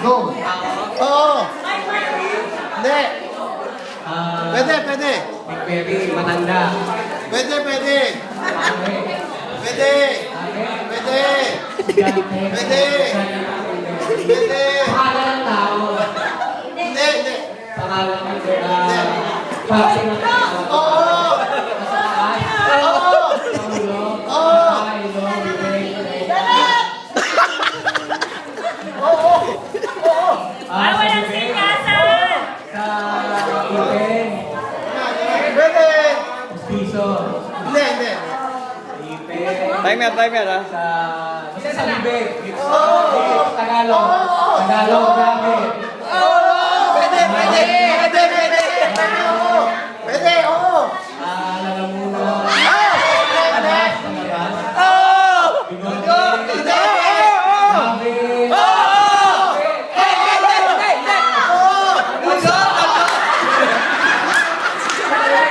Go. Oo. Hindi. Pwede, pwede. Pwede, matanda. Pwede, pwede. Pwede. Pwede. Pwede. Pwede. Pangalan ng tao. Hindi, hindi. Pangalan ng Pati ng tao. Oo. Kasakay. Oo. Paulo. Oo. Pailo. Bibig. Oo. Oo. Sa bibig. Sa ipin. Pwede. Piso. Hindi, hindi. Ipin. Timer ha. Sa bibig.